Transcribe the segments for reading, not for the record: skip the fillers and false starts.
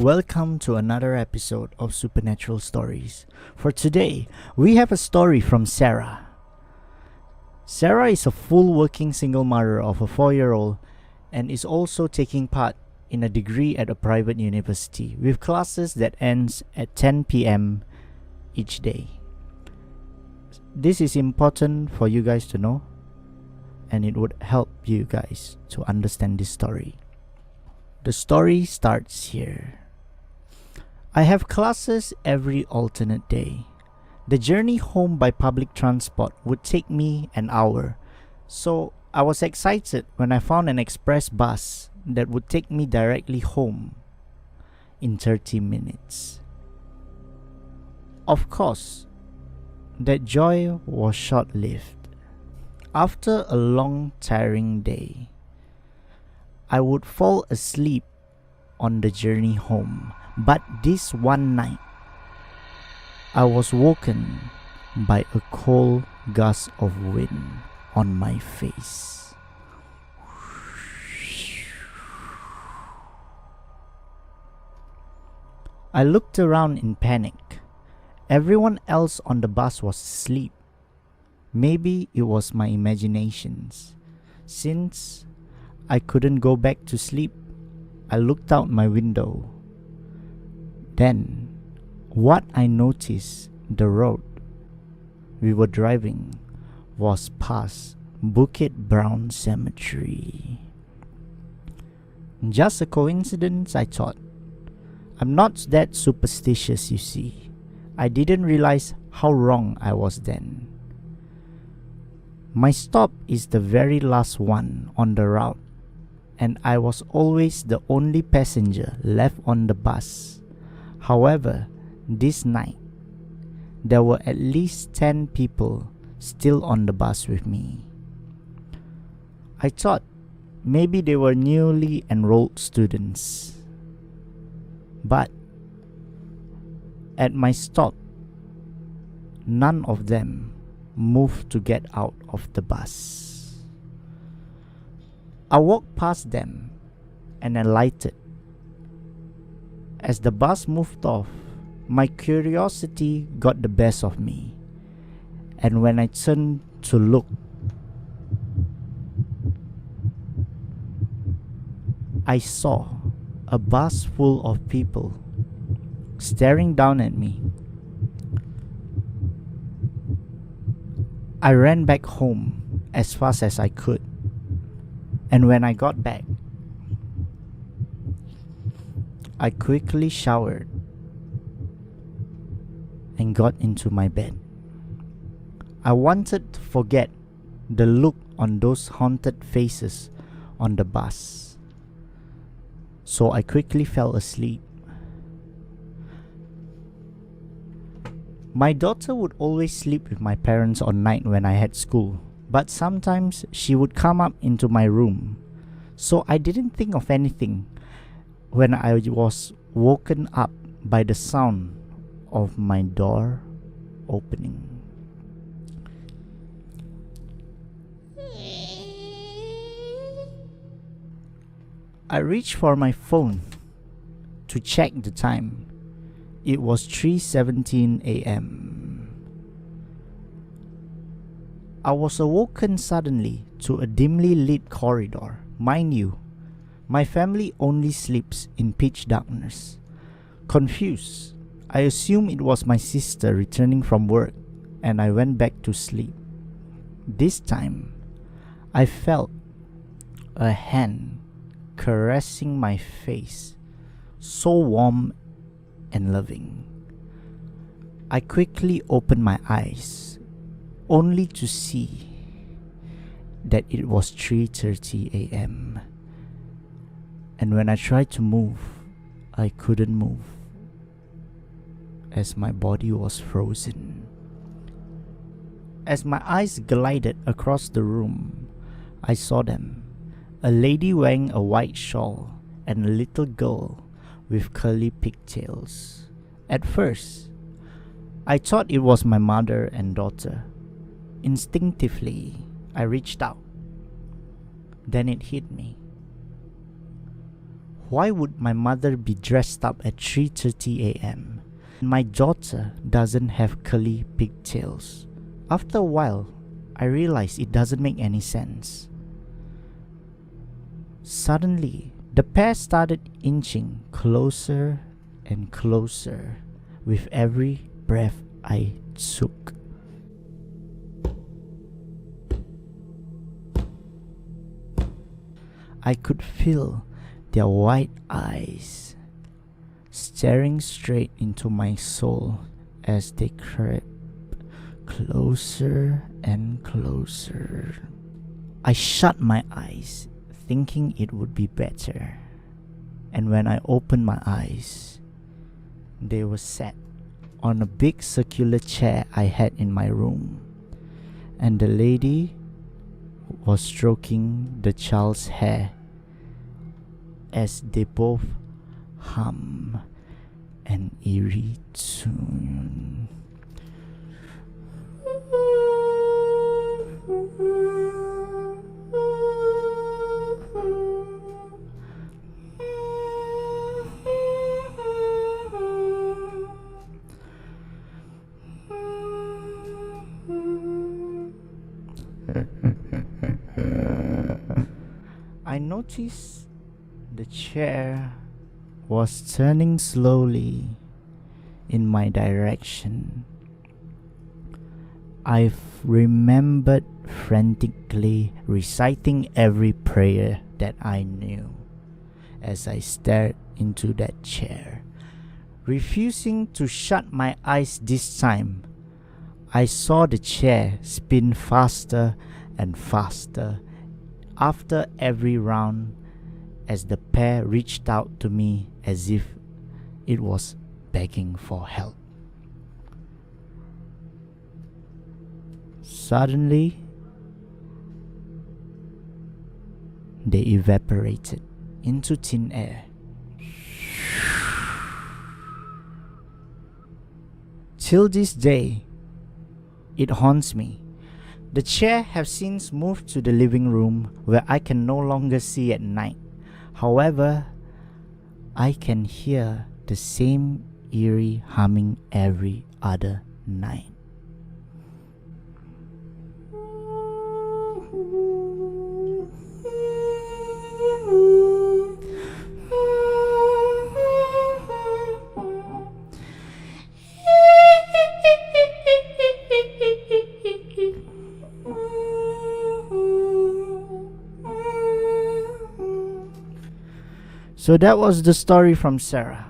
Welcome to another episode of Supernatural Stories. For today, we have a story from Sarah. Sarah is a full working single mother of a 4-year-old and is also taking part in a degree at a private university with classes that ends at 10 p.m. each day. This is important for you guys to know, and it would help you guys to understand this story. The story starts here. I have classes every alternate day. The journey home by public transport would take me an hour, so I was excited when I found an express bus that would take me directly home in 30 minutes. Of course, that joy was short-lived. After a long, tiring day, I would fall asleep on the journey home. But this one night, I was woken by a cold gust of wind on my face. I looked around in panic. Everyone else on the bus was asleep. Maybe it was my imaginations. Since I couldn't go back to sleep, I looked out my window. Then, what I noticed, the road we were driving was past Bukit Brown Cemetery. Just a coincidence, I thought. I'm not that superstitious, you see. I didn't realize how wrong I was then. My stop is the very last one on the route, and I was always the only passenger left on the bus. However, this night, there were at least 10 people still on the bus with me. I thought maybe they were newly enrolled students. But at my stop, none of them moved to get out of the bus. I walked past them and alighted. As the bus moved off, my curiosity got the best of me, and when I turned to look, I saw a bus full of people staring down at me. I ran back home as fast as I could, and when I got back, I quickly showered and got into my bed. I wanted to forget the look on those haunted faces on the bus, so I quickly fell asleep. My daughter would always sleep with my parents on night when I had school, but sometimes she would come up into my room, so I didn't think of anything when I was woken up by the sound of my door opening. I reached for my phone to check the time. It was 3:17 a.m. I was awoken suddenly to a dimly lit corridor. Mind you, my family only sleeps in pitch darkness. Confused, I assumed it was my sister returning from work, and I went back to sleep. This time, I felt a hand caressing my face, so warm and loving. I quickly opened my eyes, only to see that it was 3:30 a.m. And when I tried to move, I couldn't move, as my body was frozen. As my eyes glided across the room, I saw them. A lady wearing a white shawl and a little girl with curly pigtails. At first, I thought it was my mother and daughter. Instinctively, I reached out. Then it hit me. Why would my mother be dressed up at 3:30 a.m.? My daughter doesn't have curly pigtails. After a while, I realized it doesn't make any sense. Suddenly, the pair started inching closer and closer with every breath I took. I could feel their wide eyes staring straight into my soul as they crept closer and closer. I shut my eyes, thinking it would be better. And when I opened my eyes, they were sat on a big circular chair I had in my room, and the lady was stroking the child's hair as they both hum an eerie tune. I noticed the chair was turning slowly in my direction. I remembered frantically reciting every prayer that I knew as I stared into that chair. Refusing to shut my eyes this time, I saw the chair spin faster and faster after every round as the pair reached out to me as if it was begging for help. Suddenly, they evaporated into thin air. Till this day, it haunts me. The chair has since moved to the living room where I can no longer see at night. However, I can hear the same eerie humming every other night. So that was the story from Sarah.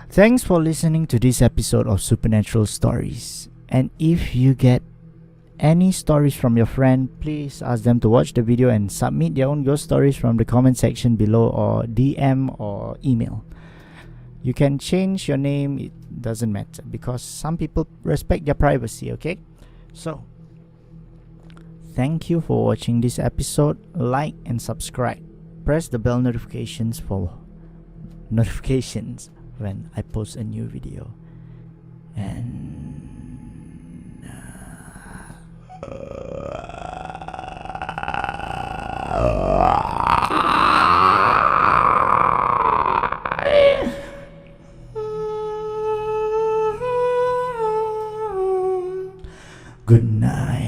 Thanks for listening to this episode of Supernatural Stories. And if you get any stories from your friend, please ask them to watch the video and submit their own ghost stories from the comment section below, or DM or email. You can change your name, it doesn't matter, because some people respect their privacy, okay? So, thank you for watching this episode. Like and subscribe. Press the bell notifications for notifications when I post a new video. And good night.